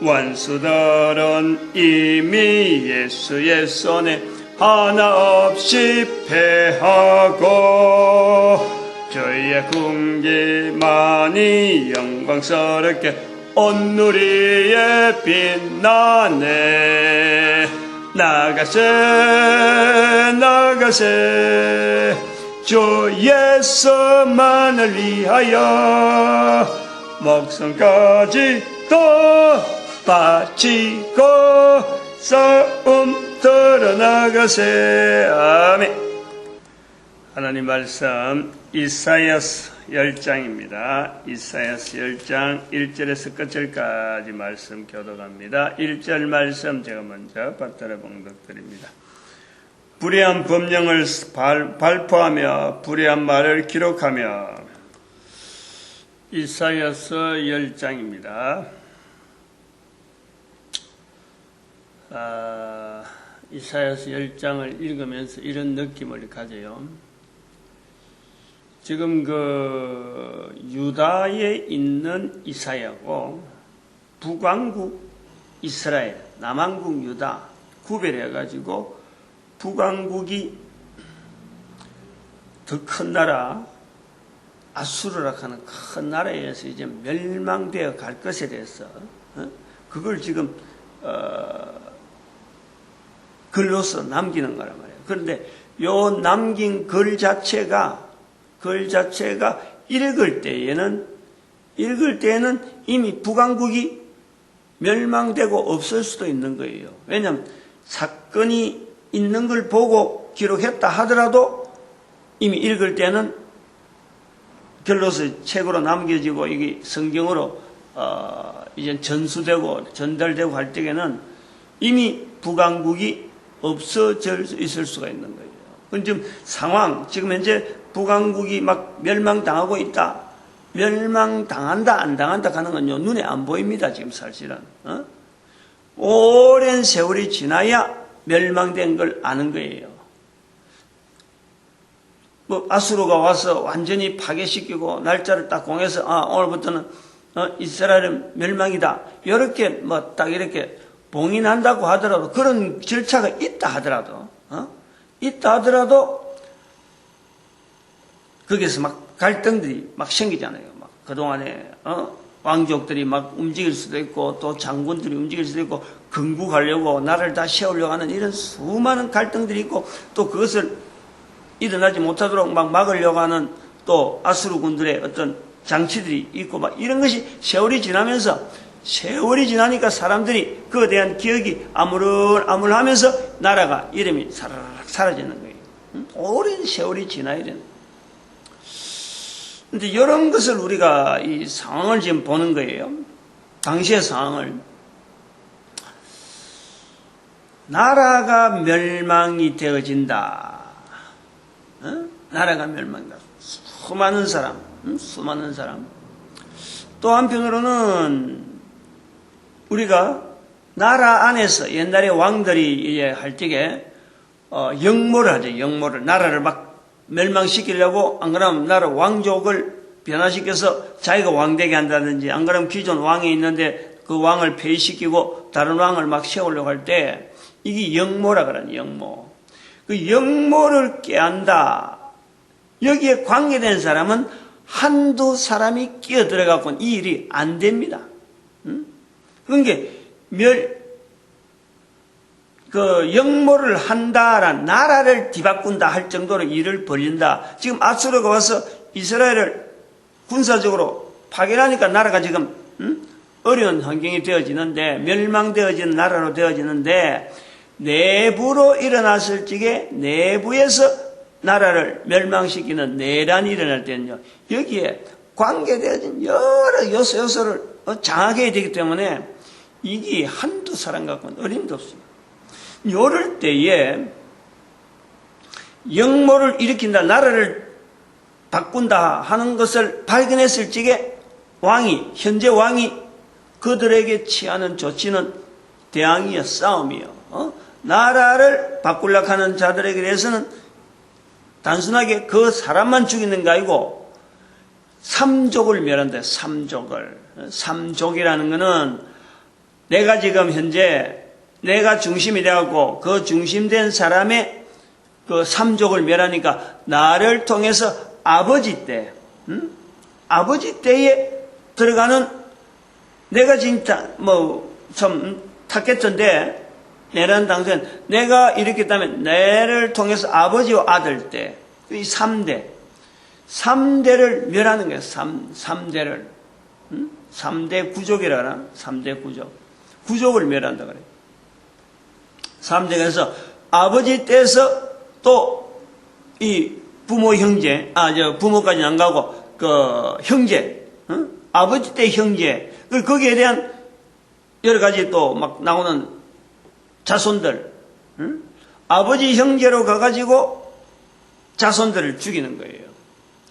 원수들은 이미 예수의 손에 하나 없이 패하고 저의 궁기만이 영광스럽게 온누리에 빛나네. 나가세 주 예수만을 위하여 목숨까지 또 바치고 싸움 들어나가세. 아멘. 하나님 말씀 이사야서 10장입니다. 이사야서 10장 1절에서 끝절까지 말씀 교독합니다. 1절 말씀 제가 먼저 받들어 봉독드립니다. 불의한 법령을 발표하며 불의한 말을 기록하며. 이사야서 10장입니다. 이사야서 10장을 읽으면서 이런 느낌을 가져요. 지금 유다에 있는 이사야고 북왕국 이스라엘, 남왕국 유다 구별해가지고 북왕국이 더 큰 나라 아수르라 하는 큰 나라에 의해서 이제 멸망되어 갈 것에 대해서 그걸 지금 글로서 남기는 거란 말이에요. 그런데 요 남긴 글 자체가 읽을 때에는 이미 북왕국이 멸망되고 없을 수도 있는 거예요. 왜냐하면 사건이 있는 걸 보고 기록했다 하더라도 이미 읽을 때는 글로서 책으로 남겨지고 이게 성경으로 이제 전수되고 전달되고 할 때에는 이미 북왕국이 없어져 있을 수가 있는 거예요. 지금 상황, 지금 현재 북왕국이 막 멸망당하고 있다. 멸망당한다, 안 당한다 하는 건요, 눈에 안 보입니다, 지금 사실은. 오랜 세월이 지나야 멸망된 걸 아는 거예요. 아수르가 와서 완전히 파괴시키고 날짜를 딱 공해서, 오늘부터는, 이스라엘은 멸망이다. 이렇게, 딱 이렇게 봉인한다고 하더라도, 그런 절차가 있다 하더라도, 거기서 막 갈등들이 막 생기잖아요. 막 그동안에, 왕족들이 막 움직일 수도 있고, 또 장군들이 움직일 수도 있고, 건국하려고, 나라를 다 세우려고 하는 이런 수많은 갈등들이 있고, 또 그것을 일어나지 못하도록 막 막으려고 하는 또 아수르 군들의 어떤 장치들이 있고, 막 이런 것이 세월이 지나니까 사람들이 그에 대한 기억이 아물아물하면서 나라가 이름이 사라락 사라지는 거예요. 오랜 세월이 지나야 되는. 근데 이런 것을 우리가 이 상황을 지금 보는 거예요. 당시의 상황을. 나라가 멸망이 되어진다. 나라가 멸망이다. 수많은 사람. 또 한편으로는 우리가 나라 안에서 옛날에 왕들이 할 적에 역모를 하죠. 역모를. 나라를 막 멸망시키려고, 안 그러면 나라 왕족을 변화시켜서 자기가 왕되게 한다든지, 안 그러면 기존 왕이 있는데 그 왕을 폐위시키고 다른 왕을 막 세우려고 할 때, 이게 역모라 그러는 역모. 그 역모를 깨한다. 여기에 관계된 사람은 한두 사람이 끼어들어갖고는 이 일이 안 됩니다. 그러니까 역모를 한다란, 나라를 뒤바꾼다 할 정도로 일을 벌린다. 지금 아수르가 와서 이스라엘을 군사적으로 파괴하니까 나라가 지금 어려운 환경이 되어지는데, 멸망되어지는 나라로 되어지는데, 내부로 일어났을 적에 내부에서 나라를 멸망시키는 내란이 일어날 때는요, 여기에 관계되어진 여러 요소를 장악해야 되기 때문에 이게 한두 사람 갖고는 어림도 없습니다. 이럴 때에 역모를 일으킨다, 나라를 바꾼다 하는 것을 발견했을 적에 현재 왕이 그들에게 취하는 조치는 대항이요, 싸움이요. 나라를 바꾸려고 하는 자들에게 대해서는 단순하게 그 사람만 죽이는 게 아니고 삼족을 멸한다. 삼족을. 삼족이라는 것은 내가 지금 현재 내가 중심이 되었고 그 중심된 사람의 그 삼족을 멸하니까 나를 통해서 아버지 때, 아버지 때에 들어가는 내가 진짜 참 탔겠던데 내라는 당선 내가 이렇게 했다면 내를 통해서 아버지와 아들 때 이 3대를 멸하는 거예요. 3대를 3대 구족이라 그러나 3대 구족을 멸한다 그래요. 3대에서 아버지 때에서 또 이 부모 형제 부모까지는 안 가고 그 형제 아버지 때 형제 거기에 대한 여러 가지 또 막 나오는 자손들 아버지 형제로 가가지고 자손들을 죽이는 거예요.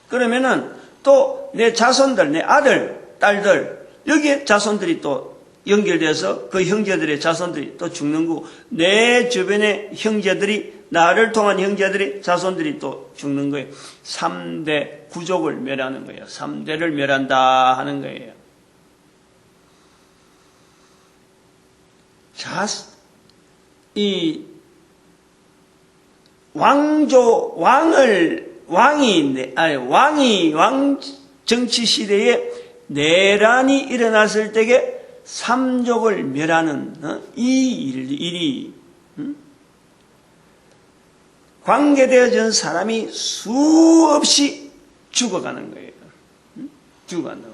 그러면은 또 내 자손들, 내 아들, 딸들 여기에 자손들이 또 연결돼서 그 형제들의 자손들이 또 죽는 거고 내 주변의 형제들이 나를 통한 형제들이 자손들이 또 죽는 거예요. 3대 구족을 멸하는 거예요. 3대를 멸한다 하는 거예요. 자, 이 왕 정치 시대에 내란이 일어났을 때에 삼족을 멸하는 이 일이 관계되어진 사람이 수없이 죽어가는 거예요. 죽어간다.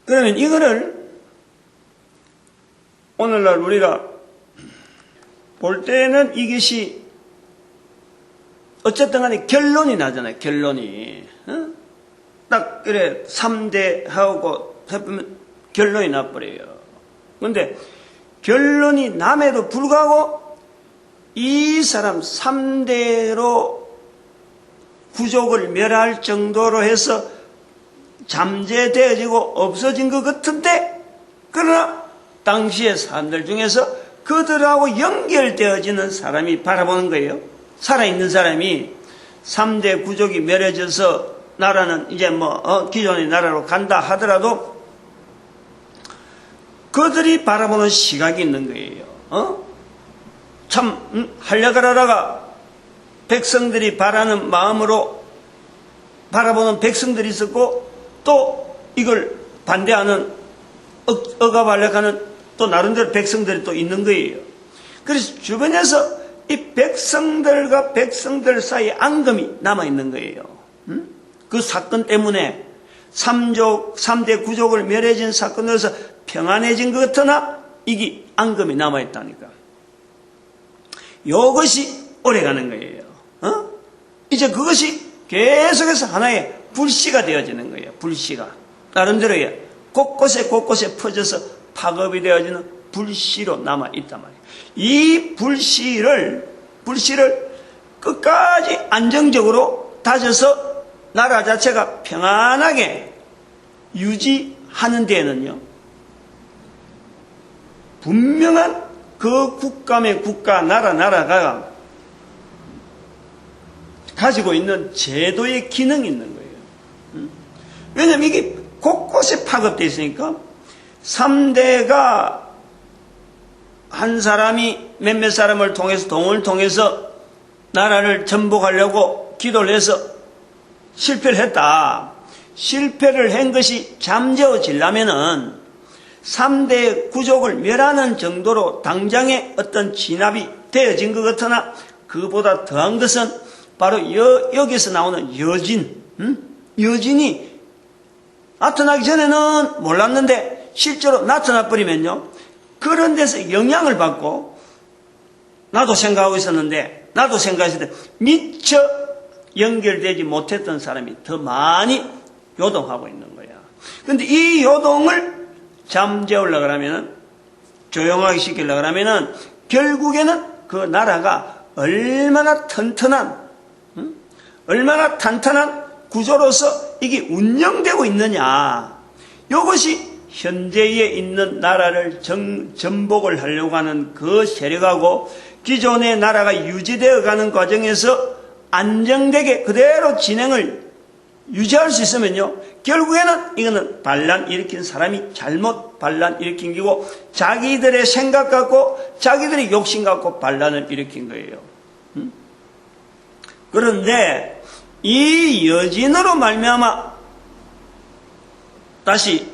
그러면 이거를 오늘날 우리가 볼 때는 이것이 어쨌든 간에 결론이 나잖아요. 결론이. 딱 그래 3대하고 해보면 결론이 나버려요. 그런데 결론이 남에도 불구하고 이 사람 3대로 구족을 멸할 정도로 해서 잠재되어지고 없어진 것 같은데 그러나 당시의 사람들 중에서 그들하고 연결되어지는 사람이 바라보는 거예요. 살아있는 사람이 3대 구족이 멸해져서 나라는 이제 기존의 나라로 간다 하더라도 그들이 바라보는 시각이 있는 거예요. 참 하려고 하다가 백성들이 바라는 마음으로 바라보는 백성들이 있었고 또 이걸 반대하는 억압하려고 하는 또 나름대로 백성들이 또 있는 거예요. 그래서 주변에서 이 백성들과 백성들 사이에 앙금이 남아있는 거예요. 그 사건 때문에 3대 구족을 멸해진 사건으로서 평안해진 것 같으나 이게 앙금이 남아있다니까. 이것이 오래가는 거예요. 이제 그것이 계속해서 하나의 불씨가 되어지는 거예요. 불씨가. 나름대로의 곳곳에 퍼져서 파급이 되어지는 불씨로 남아있단 말이에요. 이 불씨를 끝까지 안정적으로 다져서 나라 자체가 평안하게 유지하는 데에는요, 분명한 그 국감의 나라가 가지고 있는 제도의 기능이 있는 거예요. 왜냐하면 이게 곳곳에 파급되어 있으니까 3대가 한 사람이 몇몇 사람을 통해서 동을 통해서 나라를 전복하려고 기도를 해서 실패를 했다. 실패를 한 것이 잠재워지려면은 3대 구족을 멸하는 정도로 당장의 어떤 진압이 되어진 것 같으나 그보다 더한 것은 바로 여기서 나오는 여진. 여진이 나타나기 전에는 몰랐는데 실제로 나타나버리면요. 그런 데서 영향을 받고 나도 생각하고 있었는데 미처 연결되지 못했던 사람이 더 많이 요동하고 있는 거야. 그런데 이 요동을 잠재우려고 하면은 조용하게 시키려고 하면은 결국에는 그 나라가 얼마나 탄탄한 구조로서 이게 운영되고 있느냐. 이것이 현재에 있는 나라를 전복을 하려고 하는 그 세력하고 기존의 나라가 유지되어 가는 과정에서 안정되게 그대로 진행을 유지할 수 있으면요, 결국에는 이거는 반란 일으킨 사람이 잘못 반란 일으킨 거고, 자기들의 생각 갖고 자기들의 욕심 갖고 반란을 일으킨 거예요. 그런데 이 여진으로 말미암아 다시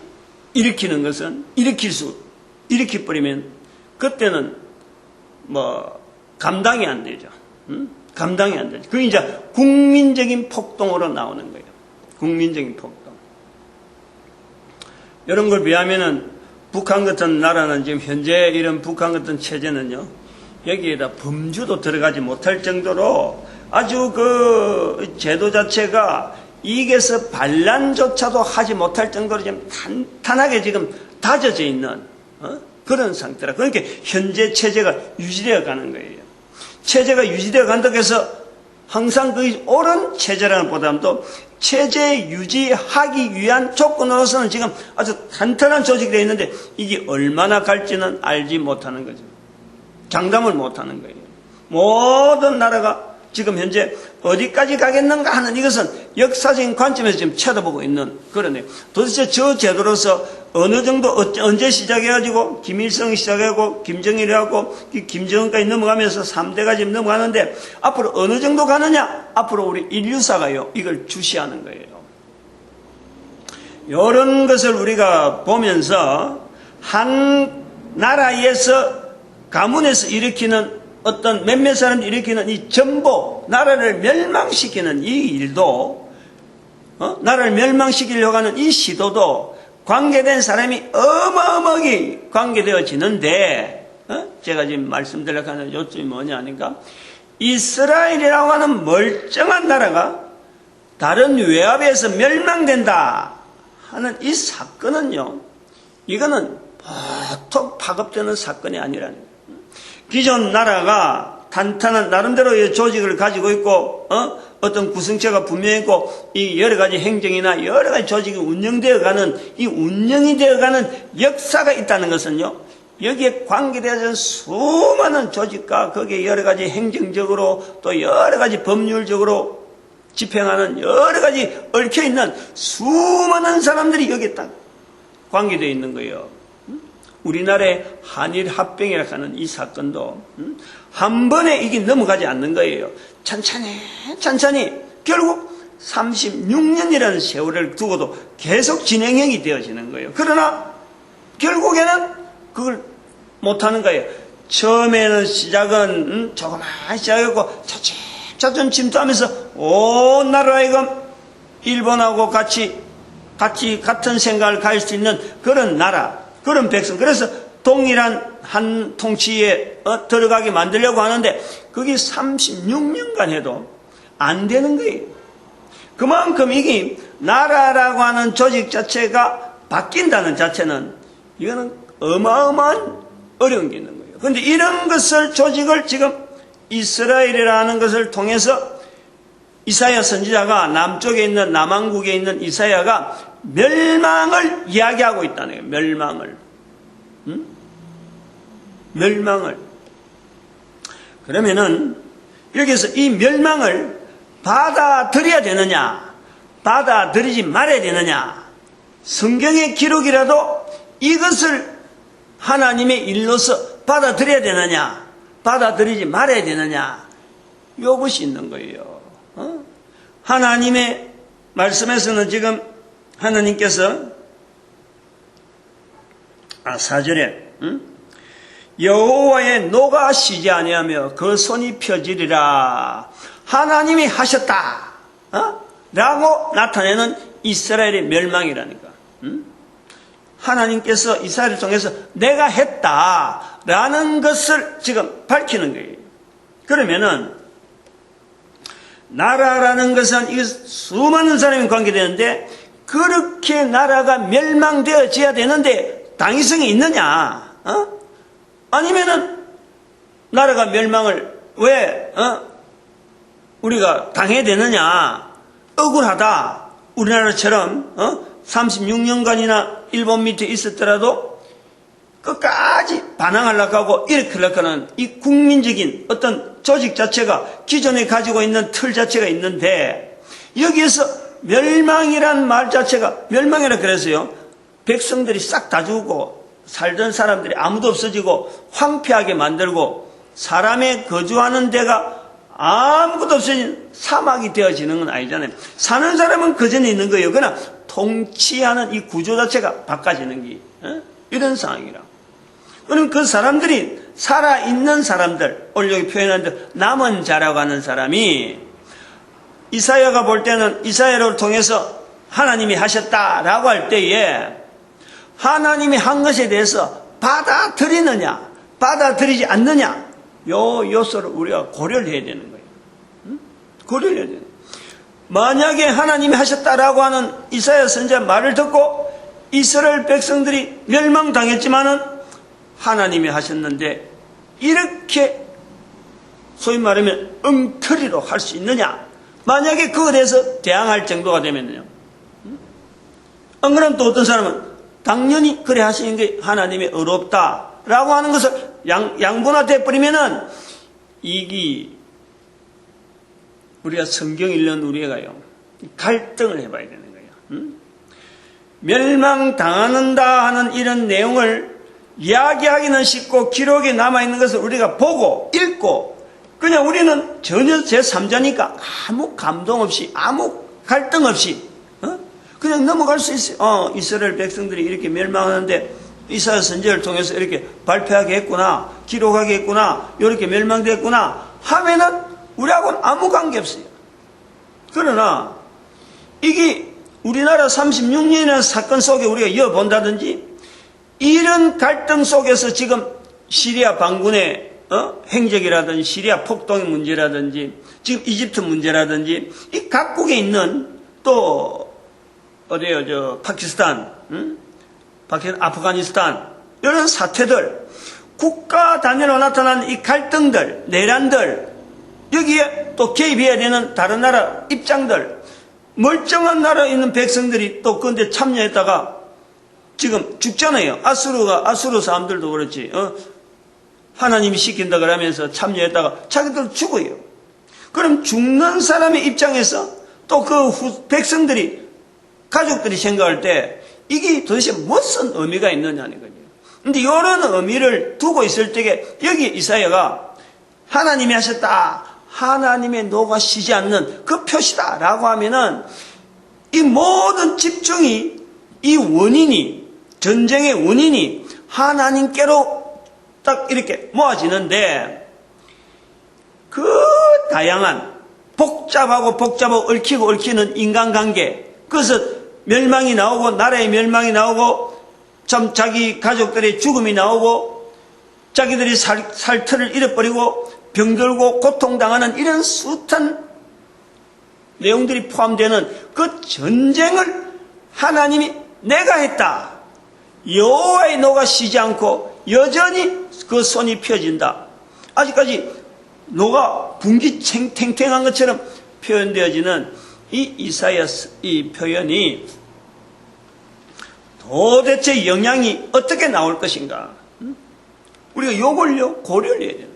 일으키는 것은 일으켜버리면 그때는 감당이 안 되죠. 감당이 안 되죠. 그게 이제 국민적인 폭동으로 나오는 거예요. 국민적인 폭동. 이런 걸 비하면은 북한 같은 나라는 지금 현재 이런 북한 같은 체제는요, 여기에다 범주도 들어가지 못할 정도로 아주 그 제도 자체가 이게서 반란조차도 하지 못할 정도로 지금 탄탄하게 지금 다져져 있는 그런 상태라. 그러니까 현재 체제가 유지되어 가는 거예요. 체제가 유지되어 간다고 해서 항상 그 옳은 체제라는 보다도 체제 유지하기 위한 조건으로서는 지금 아주 탄탄한 조직이 되어 있는데 이게 얼마나 갈지는 알지 못하는 거죠. 장담을 못하는 거예요. 모든 나라가 지금 현재 어디까지 가겠는가 하는 이것은 역사적인 관점에서 지금 쳐다보고 있는 그러네요. 도대체 저 제도로서 어느 정도 언제 시작해가지고 김일성이 시작하고 김정일이하고 김정은까지 넘어가면서 3대가 지금 넘어가는데 앞으로 어느 정도 가느냐? 앞으로 우리 인류사가요 이걸 주시하는 거예요. 이런 것을 우리가 보면서 한 나라에서 가문에서 일으키는 어떤 몇몇 사람들이 일으키는 이 전복, 나라를 멸망시키는 이 일도, 나라를 멸망시키려고 하는 이 시도도 관계된 사람이 어마어마하게 관계되어지는데, 제가 지금 말씀드리려고 하는 요점이 뭐냐 하니까, 이스라엘이라고 하는 멀쩡한 나라가 다른 외압에서 멸망된다 하는 이 사건은요, 이거는 보통 파급되는 사건이 아니라는 거예요. 기존 나라가 탄탄한 나름대로의 조직을 가지고 있고 어떤 구성체가 분명히 있고 이 여러 가지 행정이나 여러 가지 조직이 운영되어가는 이 운영이 되어가는 역사가 있다는 것은요, 여기에 관계되어진 수많은 조직과 거기에 여러 가지 행정적으로 또 여러 가지 법률적으로 집행하는 여러 가지 얽혀있는 수많은 사람들이 여기에 딱 관계되어 있는 거예요. 우리나라의 한일 합병이라고 하는 이 사건도 한 번에 이게 넘어가지 않는 거예요. 천천히 결국 36년이라는 세월을 두고도 계속 진행형이 되어지는 거예요. 그러나 결국에는 그걸 못하는 거예요. 처음에는 시작은 조그만 시작했고 차츰 침투하면서 온 나라가 이거 일본하고 같이 같은 생각을 가질 수 있는 그런 나라, 그런 백성, 그래서 동일한 한 통치에 들어가게 만들려고 하는데 그게 36년간 해도 안 되는 거예요. 그만큼 이게 나라라고 하는 조직 자체가 바뀐다는 자체는 이거는 어마어마한 어려운 게 있는 거예요. 그런데 이런 것을 조직을 지금 이스라엘이라는 것을 통해서 이사야 선지자가 남쪽에 있는 남왕국에 있는 이사야가 멸망을 이야기하고 있다는 거예요. 멸망을. 그러면은 여기서 이 멸망을 받아들여야 되느냐, 받아들이지 말아야 되느냐, 성경의 기록이라도 이것을 하나님의 일로서 받아들여야 되느냐, 받아들이지 말아야 되느냐, 이것이 있는 거예요. 하나님의 말씀에서는 지금 하나님께서 4절에 여호와의 노가 쉬지 아니하며 그 손이 펴지리라 하나님이 하셨다 라고 나타내는 이스라엘의 멸망이라니까. 하나님께서 이스라엘을 통해서 내가 했다 라는 것을 지금 밝히는 거예요. 그러면은 나라라는 것은 이 수많은 사람이 관계되는데 그렇게 나라가 멸망되어져야 되는데 당위성이 있느냐? 아니면은 나라가 멸망을 왜 우리가 당해야 되느냐? 억울하다. 우리나라처럼 36년간이나 일본 밑에 있었더라도 끝까지 반항하려고 하고 이렇게 하려고 하는 이 국민적인 어떤 조직 자체가 기존에 가지고 있는 틀 자체가 있는데 여기에서 멸망이란 말 자체가 멸망이라 그래서요. 백성들이 싹 다 죽고 살던 사람들이 아무도 없어지고 황폐하게 만들고 사람의 거주하는 데가 아무것도 없어진 사막이 되어지는 건 아니잖아요. 사는 사람은 그전에 있는 거예요. 그러나 통치하는 이 구조 자체가 바꿔지는 게 이런 상황이라. 그럼 그 사람들이 살아있는 사람들, 오늘 여기 표현한 대로 남은 자라고 하는 사람이 이사야가 볼 때는 이사야를 통해서 하나님이 하셨다라고 할 때에 하나님이 한 것에 대해서 받아들이느냐 받아들이지 않느냐 요 요소를 우리가 고려를 해야 되는 거예요. 고려를 해야 돼요. 만약에 하나님이 하셨다라고 하는 이사야 선지자 말을 듣고 이스라엘 백성들이 멸망당했지만은 하나님이 하셨는데 이렇게 소위 말하면 엉터리로 할 수 있느냐? 만약에 그거에 대해서 대항할 정도가 되면요. 안 그러면 또 어떤 사람은 당연히 그래 하시는 게 하나님의 의롭다라고 하는 것을 양분화돼 버리면은 이게 우리가 성경 읽는 우리가요 갈등을 해봐야 되는 거예요. 멸망당한다 하는 이런 내용을 이야기하기는 쉽고 기록에 남아있는 것을 우리가 보고 읽고 그냥 우리는 전혀 제3자니까 아무 감동 없이 아무 갈등 없이 그냥 넘어갈 수 있어요. 이스라엘 백성들이 이렇게 멸망하는데 이사야 선지자를 통해서 이렇게 발표하게 했구나 기록하게 했구나 이렇게 멸망됐구나 하면은 우리하고는 아무 관계 없어요. 그러나 이게 우리나라 36년이라는 사건 속에 우리가 이어본다든지 이런 갈등 속에서 지금 시리아 반군의 행적이라든지 시리아 폭동의 문제라든지 지금 이집트 문제라든지 이 각국에 있는 또 어디요 파키스탄, 아프가니스탄 이런 사태들 국가 단위로 나타난 이 갈등들 내란들 여기에 또 개입해야 되는 다른 나라 입장들 멀쩡한 나라에 있는 백성들이 또 그런데 참여했다가 지금 죽잖아요. 아수르 사람들도 그렇지. 하나님이 시킨다 그러면서 참여했다가 자기들 죽어요. 그럼 죽는 사람의 입장에서 또 그 백성들이 가족들이 생각할 때 이게 도대체 무슨 의미가 있느냐는 거죠. 근데 이런 의미를 두고 있을 때에 여기 이사야가 하나님이 하셨다. 하나님의 노가 쉬지 않는 그 표시다라고 하면은 이 모든 집중이 이 원인이 전쟁의 원인이 하나님께로 딱 이렇게 모아지는데 그 다양한 복잡하고 얽히고 얽히는 인간관계 그래서 멸망이 나오고 나라의 멸망이 나오고 참 자기 가족들의 죽음이 나오고 자기들이 살 틀을 잃어버리고 병들고 고통당하는 이런 숱한 내용들이 포함되는 그 전쟁을 하나님이 내가 했다. 여호와의 노가 쉬지 않고 여전히 그 손이 펴진다. 아직까지 노가 분기 탱탱한 것처럼 표현되어지는 이 이사야 이 표현이 도대체 영향이 어떻게 나올 것인가? 우리가 이걸요 고려를 해야 돼요.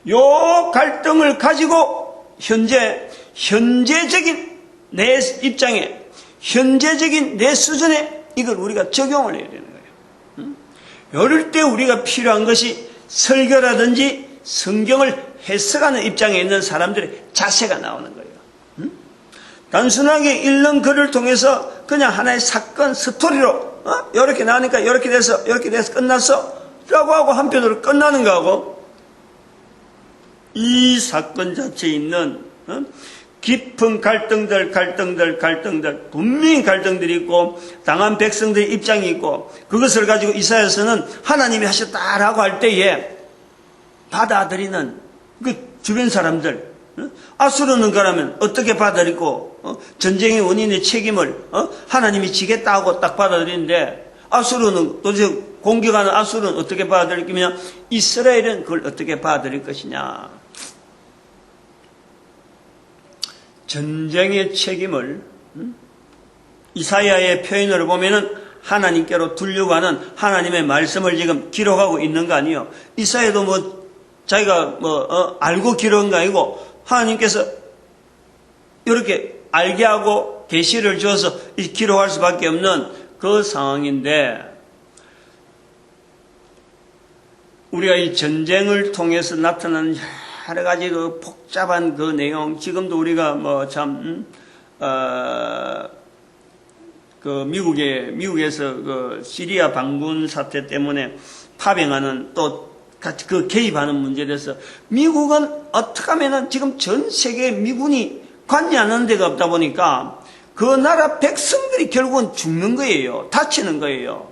요 갈등을 가지고 현재적인 내 입장에 현재적인 내 수준에 이걸 우리가 적용을 해야 되는 거예요. 이럴 때 우리가 필요한 것이 설교라든지 성경을 해석하는 입장에 있는 사람들의 자세가 나오는 거예요. 단순하게 읽는 글을 통해서 그냥 하나의 사건 스토리로 이렇게 나니까 이렇게 돼서 끝났어 라고 하고 한편으로 끝나는 거하고 이 사건 자체에 있는 깊은 갈등들 분명히 갈등들이 있고 당한 백성들의 입장이 있고 그것을 가지고 이사야서는 하나님이 하셨다라고 할 때에 받아들이는 그 주변 사람들 아수르는 그러면 어떻게 받아들이고 전쟁의 원인의 책임을 하나님이 지겠다 하고 딱 받아들이는데 아수르는 도대체 공격하는 아수르는 어떻게 받아들일 거냐 이스라엘은 그걸 어떻게 받아들일 것이냐 전쟁의 책임을 이사야의 표현으로 보면은 하나님께로 두려고 하는 하나님의 말씀을 지금 기록하고 있는 거 아니에요. 이사야도 뭐 자기가 알고 기록한 거 아니고 하나님께서 이렇게 알게 하고 계시를 주어서 기록할 수밖에 없는 그 상황인데, 우리가 이 전쟁을 통해서 나타나는 여러 가지 그 복잡한 그 내용, 지금도 우리가 미국에서 그 시리아 반군 사태 때문에 파병하는 또 같이 그 개입하는 문제에 대해서 미국은 어떻게 하면은 지금 전 세계에 미군이 관여하는 데가 없다 보니까 그 나라 백성들이 결국은 죽는 거예요. 다치는 거예요.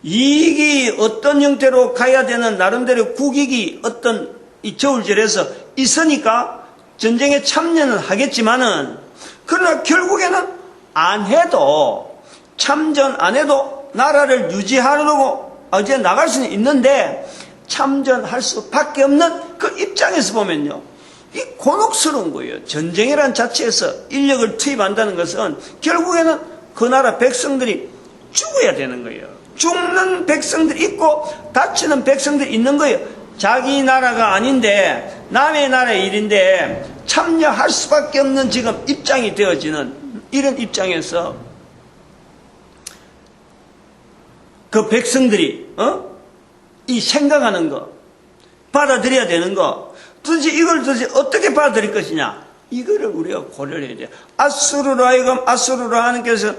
이익이 어떤 형태로 가야 되는 나름대로 국익이 어떤 이 저울절에서 있으니까 전쟁에 참여는 하겠지만은, 그러나 결국에는 안 해도, 참전 안 해도 나라를 유지하려고 어제 나갈 수는 있는데 참전할 수밖에 없는 그 입장에서 보면요, 이 곤혹스러운 거예요. 전쟁이란 자체에서 인력을 투입한다는 것은 결국에는 그 나라 백성들이 죽어야 되는 거예요. 죽는 백성들이 있고 다치는 백성들이 있는 거예요. 자기 나라가 아닌데 남의 나라의 일인데 참여할 수밖에 없는 지금 입장이 되어지는 이런 입장에서 그 백성들이 이 생각하는 거, 받아들여야 되는 거, 도대체 이걸 도대체 어떻게 받아들일 것이냐, 이거를 우리가 고려를 해야 돼요. 아수르로 하여금, 아수르로 하나님께서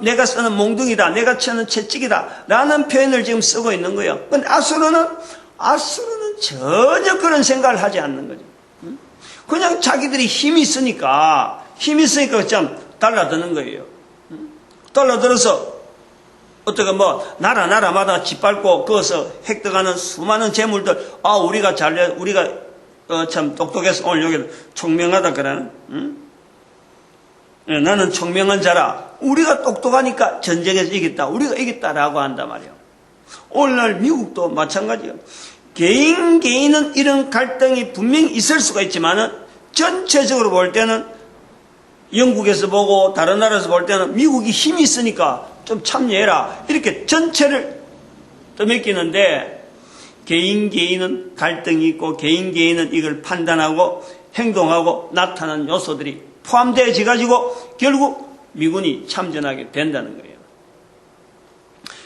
내가 쓰는 몽둥이다, 내가 치는 채찍이다 라는 표현을 지금 쓰고 있는 거예요. 근데 아수르는 전혀 그런 생각을 하지 않는 거죠. 그냥 자기들이 힘이 있으니까 좀 달라드는 거예요. 달라들어서 어떻게 나라마다 짓밟고 거기서 획득하는 수많은 재물들, 우리가 참 똑똑해서 오늘 여기 총명하다 그러는, 나는 총명한 자라, 우리가 똑똑하니까 전쟁에서 이겼다, 우리가 이겼다라고 한단 말이에요. 오늘날 미국도 마찬가지예요. 개인은 이런 갈등이 분명히 있을 수가 있지만은 전체적으로 볼 때는, 영국에서 보고 다른 나라에서 볼 때는 미국이 힘이 있으니까 좀 참여해라, 이렇게 전체를 떠맡기는데, 개인은 갈등이 있고 개인은 이걸 판단하고 행동하고 나타나는 요소들이 포함되어져 가지고 결국 미군이 참전하게 된다는 거예요.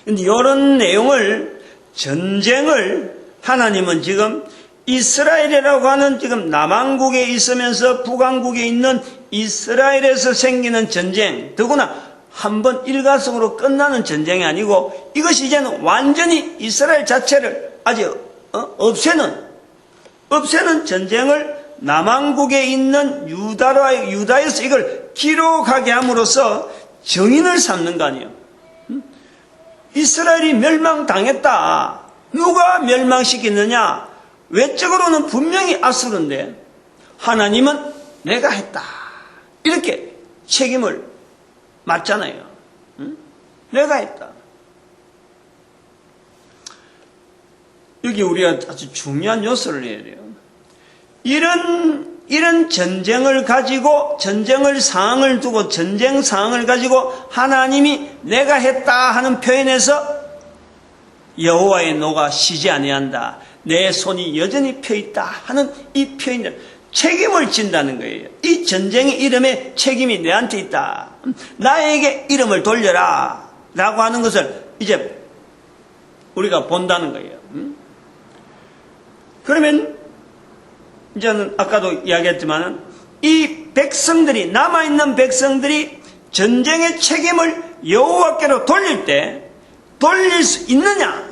그런데 이런 내용을, 전쟁을 하나님은 지금 이스라엘이라고 하는 지금 남왕국에 있으면서 북왕국에 있는 이스라엘에서 생기는 전쟁, 더구나 한번 일가성으로 끝나는 전쟁이 아니고 이것이 이제는 완전히 이스라엘 자체를 아주 없애는 전쟁을 남왕국에 있는 유다에서 이걸 기록하게 함으로써 정인을 삼는 거 아니에요. 이스라엘이 멸망당했다. 누가 멸망시켰느냐? 외적으로는 분명히 아수르인데 하나님은 내가 했다, 이렇게 책임을 맞잖아요. 내가 했다. 여기 우리가 아주 중요한 요소를 해야 돼요. 이런 전쟁을 가지고, 전쟁을 상황을 두고, 전쟁 상황을 가지고 하나님이 내가 했다 하는 표현에서 여호와의 노가 쉬지 아니한다, 내 손이 여전히 펴있다 하는 이 표현을 책임을 진다는 거예요. 이 전쟁의 이름에 책임이 내한테 있다, 나에게 이름을 돌려라 라고 하는 것을 이제 우리가 본다는 거예요. 그러면 이제는 아까도 이야기했지만 이 백성들이, 남아있는 백성들이 전쟁의 책임을 여호와께로 돌릴 수 있느냐?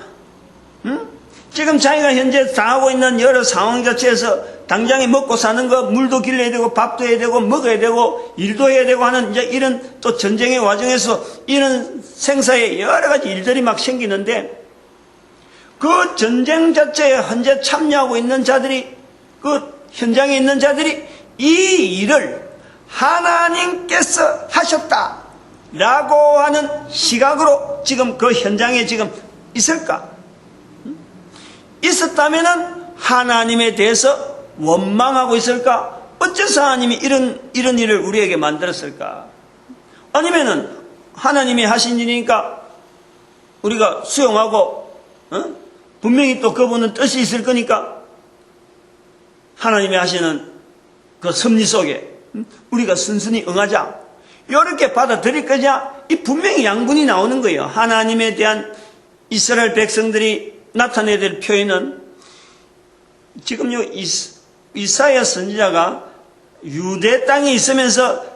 지금 자기가 현재 당하고 있는 여러 상황 자체에서 당장에 먹고 사는 거, 물도 길러야 되고 밥도 해야 되고 먹어야 되고 일도 해야 되고 하는 이제 이런 또 전쟁의 과정에서 이런 생사의 여러 가지 일들이 막 생기는데, 그 전쟁 자체에 현재 참여하고 있는 자들이, 그 현장에 있는 자들이 이 일을 하나님께서 하셨다라고 하는 시각으로 지금 그 현장에 지금 있을까? 있었다면은 하나님에 대해서 원망하고 있을까? 어째서 하나님이 이런 일을 우리에게 만들었을까? 아니면은 하나님이 하신 일이니까 우리가 수용하고, 분명히 또 그분은 뜻이 있을 거니까 하나님이 하시는 그 섭리 속에 우리가 순순히 응하자. 이렇게 받아들일 거냐? 이 분명히 양분이 나오는 거예요. 하나님에 대한 이스라엘 백성들이 나타내야 될 표현은 지금요 이사야 선지자가 유대 땅에 있으면서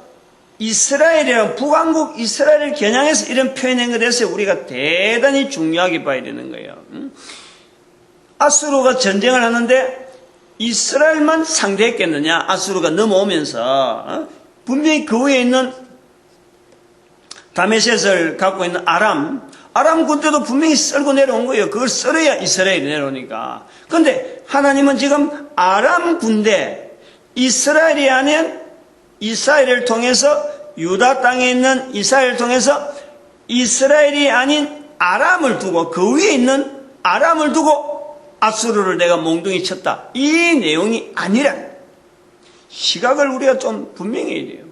이스라엘이라는 북왕국 이스라엘을 겨냥해서 이런 표현한 것에 대해서 우리가 대단히 중요하게 봐야 되는 거예요. 아수르가 전쟁을 하는데 이스라엘만 상대했겠느냐? 아수르가 넘어오면서 분명히 그 위에 있는 다메셋을 갖고 있는 아람 군대도 분명히 썰고 내려온 거예요. 그걸 썰어야 이스라엘이 내려오니까. 그런데 하나님은 지금 아람 군대, 이스라엘이 아닌 이스라엘을 통해서 유다 땅에 있는 이스라엘을 통해서 이스라엘이 아닌 아람을 두고 그 위에 있는 아람을 두고 아수르를 내가 몽둥이 쳤다. 이 내용이 아니란 시각을 우리가 좀 분명히 해야 돼요.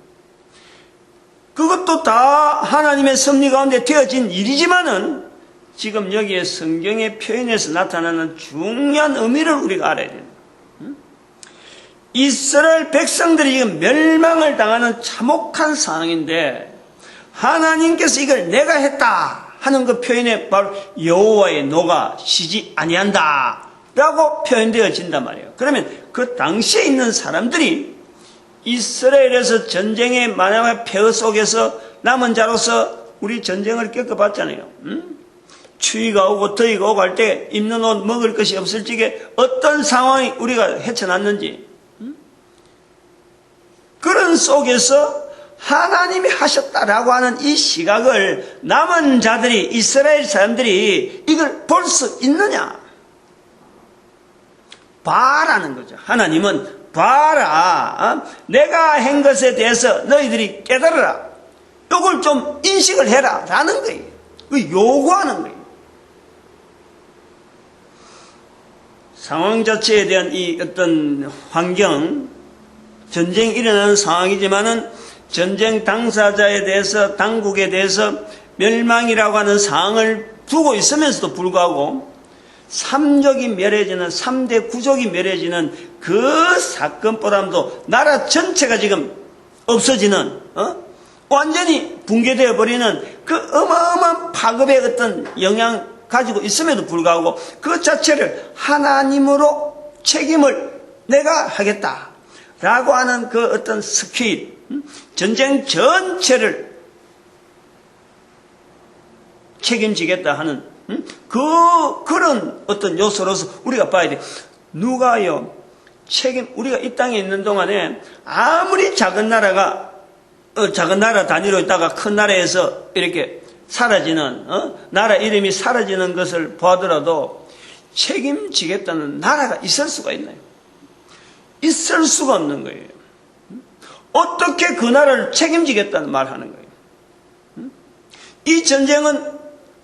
그것도 다 하나님의 섭리 가운데 되어진 일이지만은 지금 여기에 성경의 표현에서 나타나는 중요한 의미를 우리가 알아야 돼요. 이스라엘 백성들이 지금 멸망을 당하는 참혹한 상황인데 하나님께서 이걸 내가 했다 하는 그 표현에 바로 여호와의 노가 쉬지 아니한다 라고 표현되어진단 말이에요. 그러면 그 당시에 있는 사람들이 이스라엘에서 전쟁의 만약의 폐허 속에서 남은 자로서 우리 전쟁을 겪어봤잖아요. 추위가 오고 더위가 오고 할 때 입는 옷 먹을 것이 없을 적에 어떤 상황이 우리가 헤쳐났는지 그런 속에서 하나님이 하셨다라고 하는 이 시각을 남은 자들이 이스라엘 사람들이 이걸 볼 수 있느냐? 봐라는 거죠. 하나님은 봐라. 내가 한 것에 대해서 너희들이 깨달아라. 이걸 좀 인식을 해라. 라는 거예요. 요구하는 거예요. 상황 자체에 대한 이 어떤 환경, 전쟁이 일어나는 상황이지만은 전쟁 당사자에 대해서, 당국에 대해서 멸망이라고 하는 상황을 두고 있으면서도 불구하고 3족이 멸해지는, 3대 구족이 멸해지는 그 사건보다도 나라 전체가 지금 없어지는, 완전히 붕괴되어 버리는 그 어마어마한 파급의 어떤 영향 가지고 있음에도 불구하고 그 자체를 하나님으로 책임을 내가 하겠다. 라고 하는 그 어떤 스케일, 전쟁 전체를 책임지겠다 하는 그런 어떤 요소로서 우리가 봐야 돼. 누가요, 우리가 이 땅에 있는 동안에 아무리 작은 나라 단위로 있다가 큰 나라에서 이렇게 사라지는, 나라 이름이 사라지는 것을 보더라도 책임지겠다는 나라가 있을 수가 있나요? 있을 수가 없는 거예요. 어떻게 그 나라를 책임지겠다는 말 하는 거예요? 이 전쟁은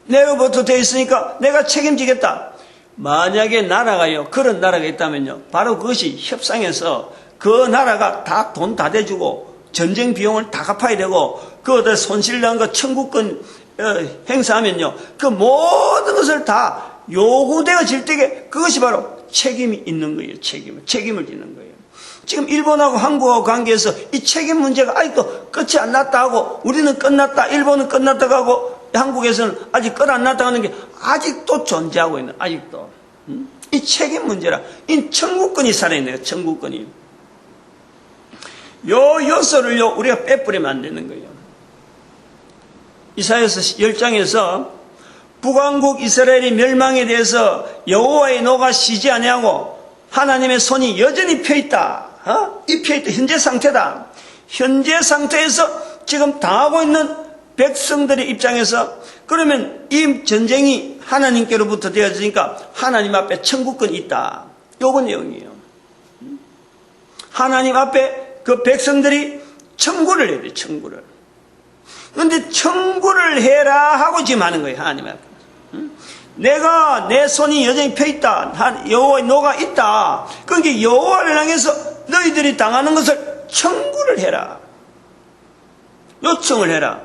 내로부터 되어 있으니까 내가 책임지겠다. 만약에 나라가요, 그런 나라가 있다면요, 바로 그것이 협상해서 그 나라가 다 돈 다 대주고 전쟁 비용을 다 갚아야 되고 그 손실난 거 청구권 행사하면요, 그 모든 것을 다 요구되어질 때에 그것이 바로 책임이 있는 거예요. 책임을 짓는 거예요. 지금 일본하고 한국하고 관계에서 이 책임 문제가 아직도 끝이 안 났다 하고 우리는 끝났다, 일본은 끝났다고 하고 한국에서는 아직 끝 안 났다 하는 게 아직도 존재하고 있는, 아직도. 이 책임 문제라. 이 청구권이 살아있네요. 청구권이. 요 요소를요, 우리가 빼버리면 안 되는 거예요. 이사야서 10장에서 북왕국 이스라엘의 멸망에 대해서 여호와의 노가 쉬지 아니하고 하나님의 손이 여전히 펴있다. 이 펴있다. 현재 상태다. 현재 상태에서 지금 당하고 있는 백성들의 입장에서 그러면 이 전쟁이 하나님께로부터 되어지니까 하나님 앞에 청구권이 있다. 요건 내용이에요. 하나님 앞에 그 백성들이 청구를 해야 돼. 청구를. 그런데 청구를 해라 하고 지금 하는 거예요. 하나님 앞에. 내가 내 손이 여전히 펴있다. 여호와의 노가 있다. 그러니까 여호와를 향해서 너희들이 당하는 것을 청구를 해라. 요청을 해라.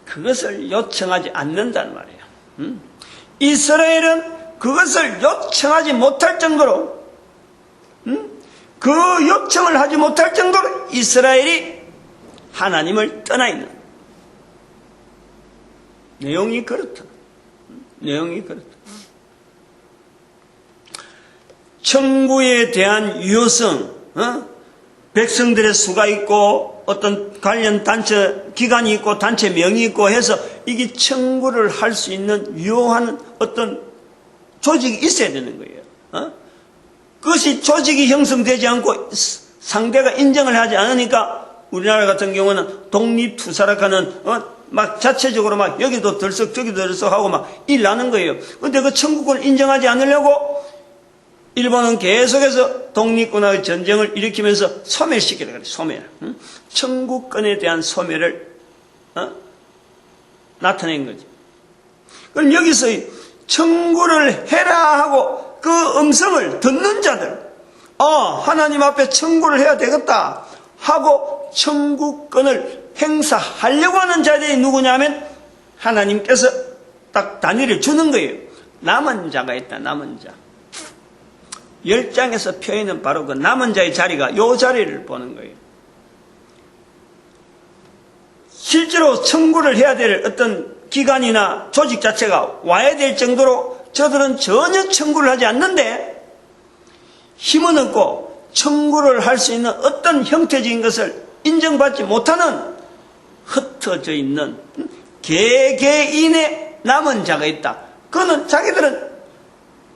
그것을 요청하지 않는단 말이에요. 이스라엘은 그것을 요청하지 못할 정도로 그 요청을 하지 못할 정도로 이스라엘이 하나님을 떠나 있는 내용이 그렇다. 내용이 그렇다. 천국에 대한 유효성, 백성들의 수가 있고 어떤 관련 단체 기관이 있고 단체명이 있고 해서 이게 청구를 할 수 있는 유효한 어떤 조직이 있어야 되는 거예요. 그것이 조직이 형성되지 않고 상대가 인정을 하지 않으니까 우리나라 같은 경우는 독립투사락하는 막 자체적으로 막 여기도 들썩 저기도 들썩 하고 막 일 나는 거예요. 근데 그 청구권을 인정하지 않으려고 일본은 계속해서 독립군하고 전쟁을 일으키면서 소멸시키려고 그래요. 소멸. 청구권에 대한 소멸을 나타낸 거지. 그럼 여기서 청구를 해라 하고 그 음성을 듣는 자들, 하나님 앞에 청구를 해야 되겠다 하고 청구권을 행사하려고 하는 자들이 누구냐면 하나님께서 딱 단위를 주는 거예요. 남은 자가 있다. 남은 자. 10장에서 표현은 바로 그 남은 자의 자리가 이 자리를 보는 거예요. 실제로 청구를 해야 될 어떤 기관이나 조직 자체가 와야 될 정도로 저들은 전혀 청구를 하지 않는데 힘은 없고 청구를 할 수 있는 어떤 형태적인 것을 인정받지 못하는 흩어져 있는 개개인의 남은 자가 있다. 그거는 자기들은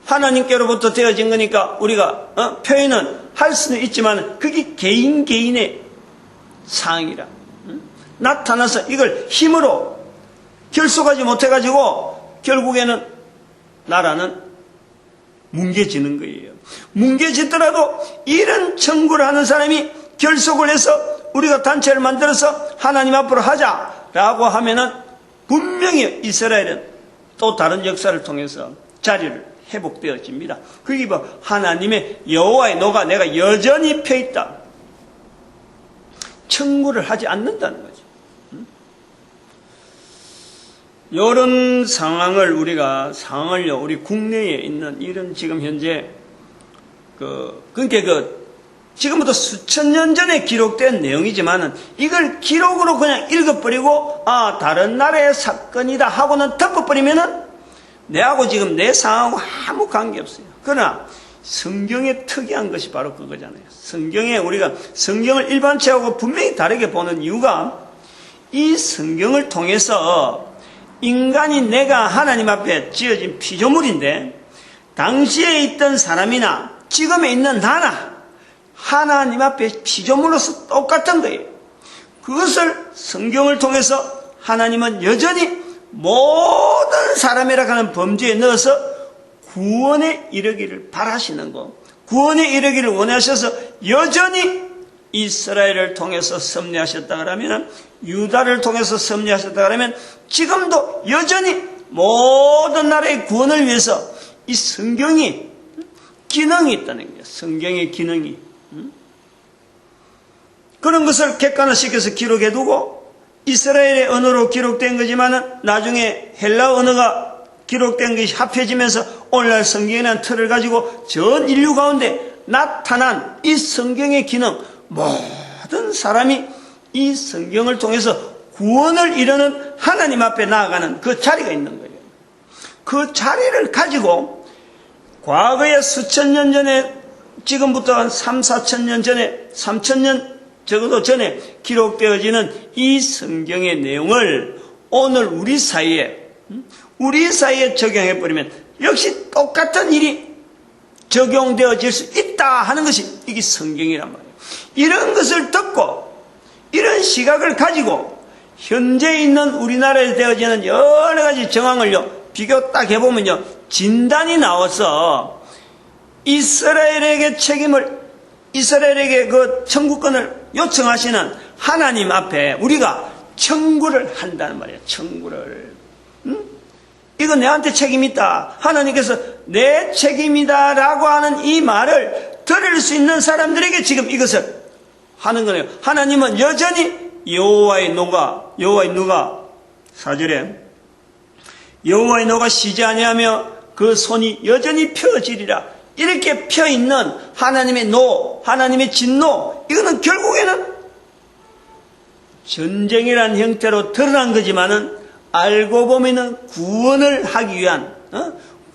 하나님께로부터 되어진 거니까 우리가 표현은 할 수는 있지만 그게 개인의 상황이라 나타나서 이걸 힘으로 결속하지 못해가지고 결국에는 나라는 뭉개지는 거예요. 뭉개지더라도 이런 청구를 하는 사람이 결속을 해서 우리가 단체를 만들어서 하나님 앞으로 하자라고 하면은 분명히 이스라엘은 또 다른 역사를 통해서 자리를 회복되어집니다. 그게 뭐 하나님의 여호와의 노가 내가 여전히 펴있다. 청구를 하지 않는다는 거죠. 이런 상황을 상황을요, 우리 국내에 있는 이런 지금 현재, 지금부터 수천 년 전에 기록된 내용이지만은 이걸 기록으로 그냥 읽어버리고, 다른 나라의 사건이다 하고는 덮어버리면은 내하고 지금 내 상황하고 아무 관계없어요. 그러나 성경의 특이한 것이 바로 그거잖아요. 우리가 성경을 일반체하고 분명히 다르게 보는 이유가 이 성경을 통해서 인간이 내가 하나님 앞에 지어진 피조물인데 당시에 있던 사람이나 지금에 있는 나나 하나님 앞에 피조물로서 똑같은 거예요. 그것을 성경을 통해서 하나님은 여전히 모든 사람이라 하는 범주에 넣어서 구원에 이르기를 바라시는 거, 구원에 이르기를 원하셔서 여전히 이스라엘을 통해서 섭리하셨다 그러면, 유다를 통해서 섭리하셨다 그러면 지금도 여전히 모든 나라의 구원을 위해서 이 성경이 기능이 있다는 거예요. 성경의 기능이. 그런 것을 객관화시켜서 기록해두고 이스라엘의 언어로 기록된 거지만은 나중에 헬라 언어가 기록된 것이 합해지면서 오늘날 성경이라는 틀을 가지고 전 인류 가운데 나타난 이 성경의 기능, 모든 사람이 이 성경을 통해서 구원을 이루는 하나님 앞에 나아가는 그 자리가 있는 거예요. 그 자리를 가지고 과거에 수천 년 전에, 지금부터 한 3, 4천 년 전에, 3천 년 적어도 전에 기록되어지는 이 성경의 내용을 오늘 우리 사이에 적용해버리면 역시 똑같은 일이 적용되어질 수 있다 하는 것이 이게 성경이란 말이에요. 이런 것을 듣고 이런 시각을 가지고 현재 있는 우리나라에 되어지는 여러 가지 정황을요 비교 딱 해보면요 진단이 나와서 이스라엘에게 그 청구권을 요청하시는 하나님 앞에 우리가 청구를 한다는 말이에요. 청구를. 이거 내한테 책임 있다. 하나님께서 내 책임이다 라고 하는 이 말을 들을 수 있는 사람들에게 지금 이것을 하는 거네요. 하나님은 여전히 여호와의 노가 4절에 여호와의 노가 쉬지 아니하며 그 손이 여전히 펴지리라. 이렇게 펴 있는 하나님의 노, 하나님의 진노, 이거는 결국에는 전쟁이라는 형태로 드러난 거지만은 알고 보면은 구원을 하기 위한,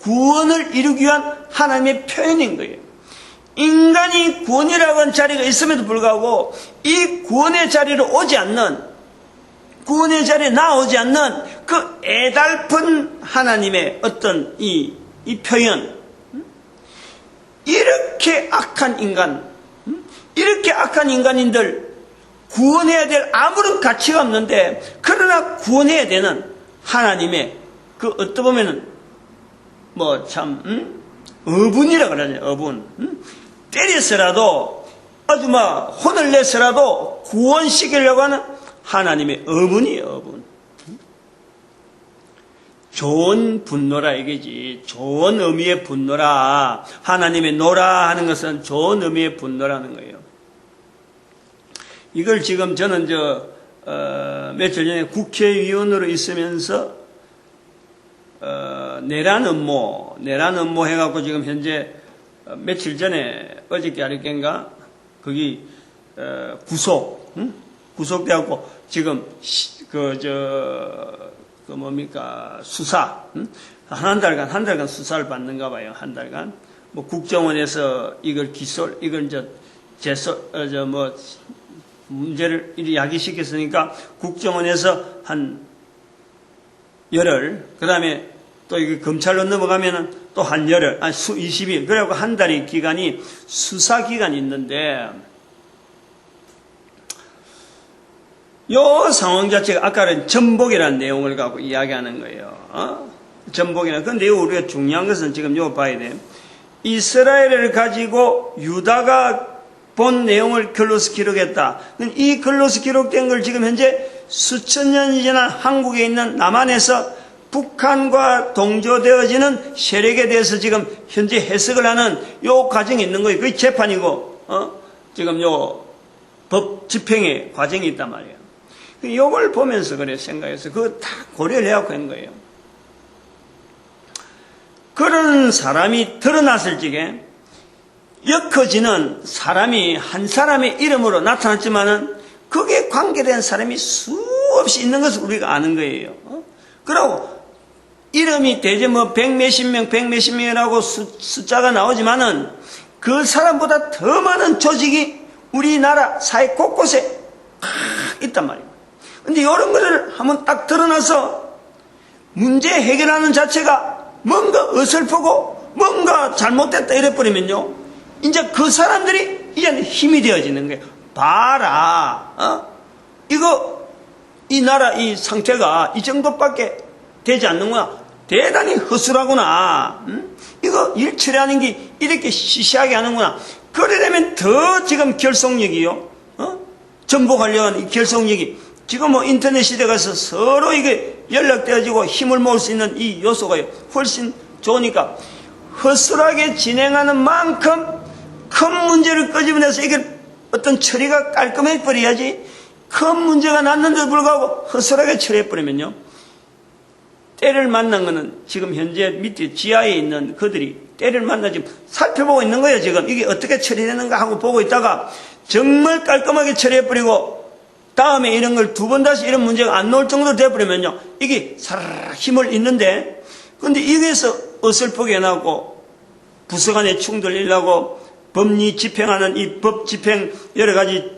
구원을 이루기 위한 하나님의 표현인 거예요. 인간이 구원이라고 하는 자리가 있음에도 불구하고 이 구원의 자리로 오지 않는, 구원의 자리에 나오지 않는 그 애달픈 하나님의 어떤 이 표현, 이렇게 악한 인간, 이렇게 악한 인간인들 구원해야 될 아무런 가치가 없는데, 그러나 구원해야 되는 하나님의 그 어떻게 보면은 어분이라 그러잖아요. 어분. 때려서라도 아주 혼을 내서라도 구원시키려고 하는 하나님의 어분이에요. 어분. 좋은 분노라 이거지. 좋은 의미의 분노라. 하나님의 노라 하는 것은 좋은 의미의 분노라는 거예요. 이걸 지금 저는 며칠 전에 국회의원으로 있으면서 내란 음모 해갖고 지금 현재 며칠 전에 어저께 아랫겐가 거기 구속돼갖고 지금 수사 한 달간 수사를 받는가 봐요. 한 달간 국정원에서 이걸 문제를 야기시켰으니까 국정원에서 한 열흘, 그 다음에 또 이게 검찰로 넘어가면은 또 한 열흘, 20일, 그래갖고 한 달의 기간이 수사 기간이 있는데, 요 상황 자체가 아까는 전복이라는 내용을 갖고 이야기하는 거예요. 전복이라. 근데 우리가 중요한 것은 지금 요 봐야 돼. 이스라엘을 가지고 유다가 본 내용을 글로서 기록했다. 이 글로서 기록된 걸 지금 현재 수천 년이 지난 한국에 있는 남한에서 북한과 동조되어지는 세력에 대해서 지금 현재 해석을 하는 요 과정이 있는 거예요. 그게 재판이고, 지금 요 법 집행의 과정이 있단 말이에요. 요걸 보면서 그래 생각해서 그거 다 고려를 해갖고 한 거예요. 그런 사람이 드러났을 적에 엮어지는 사람이 한 사람의 이름으로 나타났지만은 거기에 관계된 사람이 수없이 있는 것을 우리가 아는 거예요. 그리고 이름이 대체 백몇십 명이라고 숫자가 나오지만은 그 사람보다 더 많은 조직이 우리나라 사회 곳곳에 있단 말이에요. 근데 이런 것을 한번 딱 드러나서 문제 해결하는 자체가 뭔가 어설프고 뭔가 잘못됐다 이래버리면요, 이제 그 사람들이 이제는 힘이 되어지는 거예요. 봐라, 이 나라 이 상태가 이 정도밖에 되지 않는구나. 대단히 허술하구나. 이거 일 처리하는 게 이렇게 시시하게 하는구나. 그러려면 더 지금 결속력이요. 전복하려는 이 결속력이 지금 인터넷 시대 가서 서로 이게 연락되어지고 힘을 모을 수 있는 이 요소가 훨씬 좋으니까 허술하게 진행하는 만큼 큰 문제를 끄집어내서 이게 어떤 처리가 깔끔해 버려야지. 큰 문제가 났는데도 불구하고 허술하게 처리해버리면요, 때를 만난 거는 지금 현재 밑에 지하에 있는 그들이 때를 만나 지금 살펴보고 있는 거예요. 지금 이게 어떻게 처리되는가 하고 보고 있다가 정말 깔끔하게 처리해버리고 다음에 이런 걸 두 번 다시 이런 문제가 안 나올 정도로 돼버리면요, 이게 사르르 힘을 잃는데, 근데 여기에서 어설프게 해놨고 부서 간에 충돌 일나고 법리 집행하는 이 법 집행 여러 가지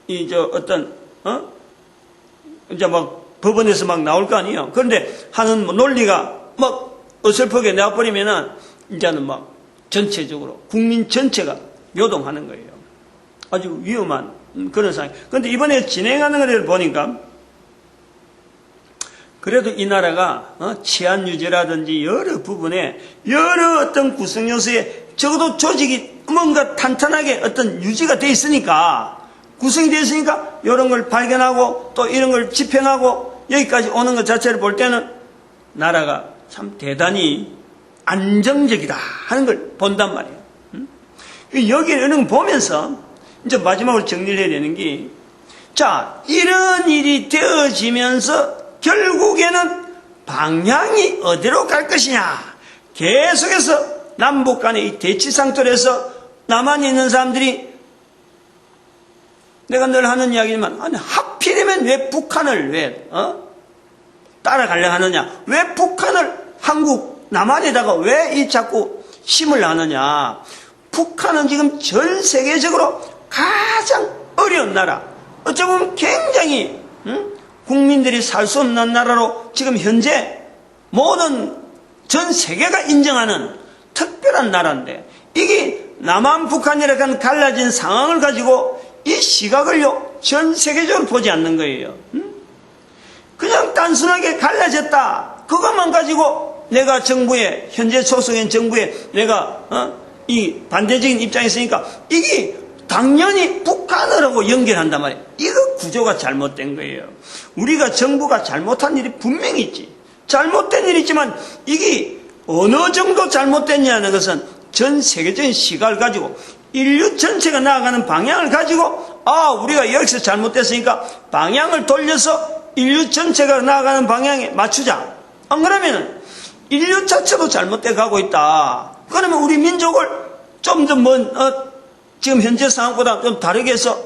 이제 법원에서 나올 거 아니에요. 그런데 하는 논리가 어설프게 내버리면은 이제는 전체적으로 국민 전체가 요동하는 거예요. 아주 위험한 그런 상황. 그런데 이번에 진행하는 것을 보니까 그래도 이 나라가 치안 유지라든지 여러 부분에 여러 어떤 구성 요소에 적어도 조직이 뭔가 탄탄하게 어떤 유지가 돼 있으니까, 구성이 되어 있으니까 이런 걸 발견하고 또 이런 걸 집행하고 여기까지 오는 것 자체를 볼 때는 나라가 참 대단히 안정적이다 하는 걸 본단 말이에요. 여기 이런 거 보면서 이제 마지막으로 정리를 해야 되는 게, 자, 이런 일이 되어지면서 결국에는 방향이 어디로 갈 것이냐, 계속해서 남북 간의 이 대치상tor에서 남한에 있는 사람들이 내가 늘 하는 이야기지만, 아니, 하필이면 왜 북한을 따라가려고 하느냐? 왜 북한을 한국, 남한에다가 왜 이 자꾸 힘을 하느냐? 북한은 지금 전 세계적으로 가장 어려운 나라, 어쩌면 굉장히, 국민들이 살 수 없는 나라로 지금 현재 모든 전 세계가 인정하는 특별한 나라인데, 이게 남한 북한이라고 하는 갈라진 상황을 가지고 이 시각을요, 전 세계적으로 보지 않는 거예요. 그냥 단순하게 갈라졌다. 그것만 가지고 내가 정부에, 현재 소속인 정부에 내가, 이 반대적인 입장에 있으니까 이게 당연히 북한으로 연결한단 말이에요. 이거 구조가 잘못된 거예요. 우리가 정부가 잘못한 일이 분명히 있지. 잘못된 일이 있지만 이게 어느 정도 잘못됐냐는 것은 전 세계적인 시각을 가지고 인류 전체가 나아가는 방향을 가지고 우리가 여기서 잘못됐으니까 방향을 돌려서 인류 전체가 나아가는 방향에 맞추자. 안 그러면 인류 자체도 잘못돼 가고 있다. 그러면 우리 민족을 좀 더 지금 현재 상황보다 좀 다르게 해서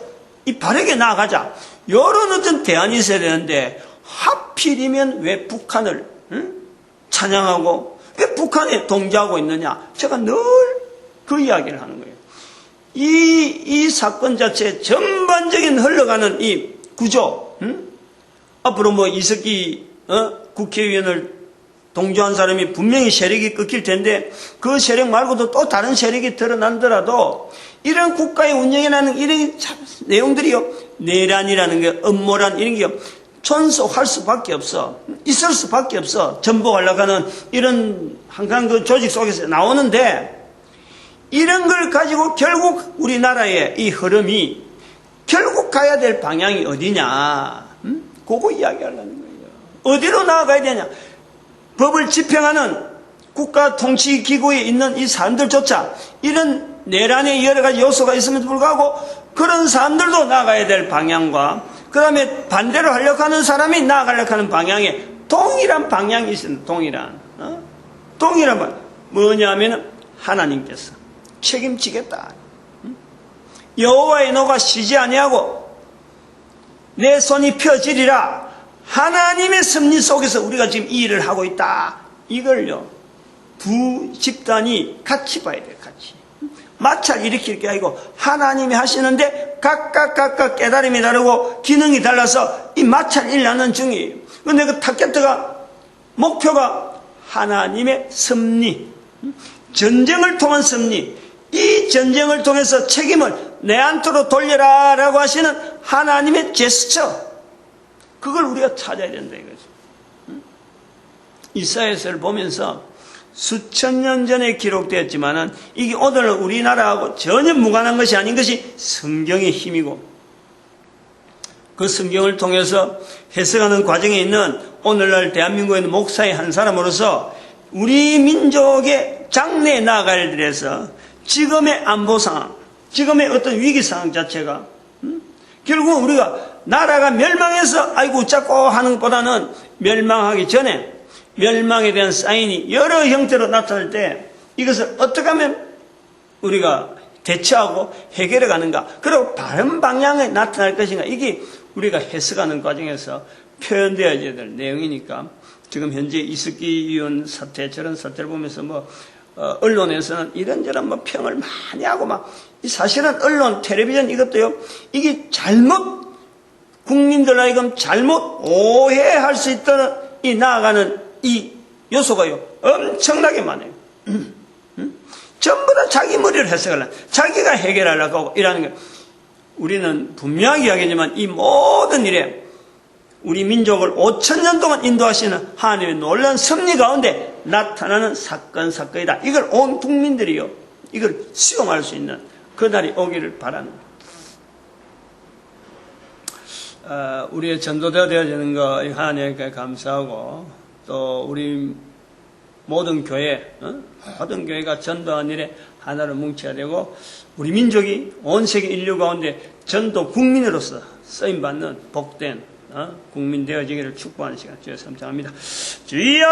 바르게 나아가자. 이런 어떤 대안이 있어야 되는데 하필이면 왜 북한을 찬양하고 왜 북한에 동조하고 있느냐. 제가 늘 그 이야기를 하는 거예요. 이 사건 자체 전반적인 흘러가는 이 구조, 앞으로 이석기 국회의원을 동조한 사람이 분명히 세력이 꺾일 텐데 그 세력 말고도 또 다른 세력이 드러난더라도 이런 국가의 운영에 나는 이런 내용들이요, 내란이라는 게, 음모란 이런 게요, 존속할 수밖에 없어. 있을 수밖에 없어. 전복하려고 하는 이런 항상 그 조직 속에서 나오는데, 이런 걸 가지고 결국 우리나라의 이 흐름이 결국 가야 될 방향이 어디냐. 그거 이야기하려는 거예요. 어디로 나아가야 되냐. 법을 집행하는 국가 통치 기구에 있는 이 사람들조차 이런 내란의 여러 가지 요소가 있음에도 불구하고 그런 사람들도 나아가야 될 방향과 그 다음에 반대로 하려고 하는 사람이 나아가려고 하는 방향에 동일한 방향이 있습니다. 동일한 방향. 뭐냐면 하나님께서 책임지겠다. 여호와의 노가 쉬지 아니하고 내 손이 펴지리라. 하나님의 섭리 속에서 우리가 지금 이 일을 하고 있다. 이걸요, 두 집단이 같이 봐야 돼요. 같이. 마찰 일으킬 게 아니고 하나님이 하시는데 각각 깨달음이 다르고 기능이 달라서 이 마찰 일어나는 중이에요. 그런데 그 타겟가 목표가 하나님의 섭리, 전쟁을 통한 섭리, 이 전쟁을 통해서 책임을 내한테로 돌려라 라고 하시는 하나님의 제스처, 그걸 우리가 찾아야 된다 이거죠. 이사야서를 보면서 수천 년 전에 기록되었지만은 이게 오늘 우리나라하고 전혀 무관한 것이 아닌 것이 성경의 힘이고, 그 성경을 통해서 해석하는 과정에 있는 오늘날 대한민국에 있는 목사의 한 사람으로서 우리 민족의 장래에 나아갈 일에서 지금의 안보 상황, 지금의 어떤 위기 상황 자체가 결국은 우리가 나라가 멸망해서 아이고 웃자고 하는 것보다는 멸망하기 전에 멸망에 대한 사인이 여러 형태로 나타날 때 이것을 어떻게 하면 우리가 대처하고 해결해 가는가, 그리고 다른 방향에 나타날 것인가, 이게 우리가 해석하는 과정에서 표현되어야 될 내용이니까 지금 현재 이석기 의원 사태, 저런 사태를 보면서 언론에서는 이런저런 평을 많이 하고 사실은 언론, 텔레비전 이것도요, 이게 잘못, 국민들 하여금 잘못 오해할 수 있도록 이 나아가는 이 요소가요, 엄청나게 많아요. 전부 다 자기 머리를 해석하려고, 자기가 해결하려고 하고 이러는 거예요. 우리는 분명하게 이야기하지만 이 모든 일에 우리 민족을 5,000년 동안 인도하시는 하나님의 놀라운 섭리 가운데 나타나는 사건이다. 이걸 온 국민들이요, 이걸 수용할 수 있는 그날이 오기를 바라는 거예요. 우리의 전도자가 되어지는 거 하나님께 감사하고, 또 우리 모든 교회, 모든 교회가 전도한 일에 하나로 뭉쳐야 되고, 우리 민족이 온 세계 인류 가운데 전도 국민으로서 쓰임받는 복된 국민 되어지기를 축복하는 시간 주여 삼창합니다. 주여!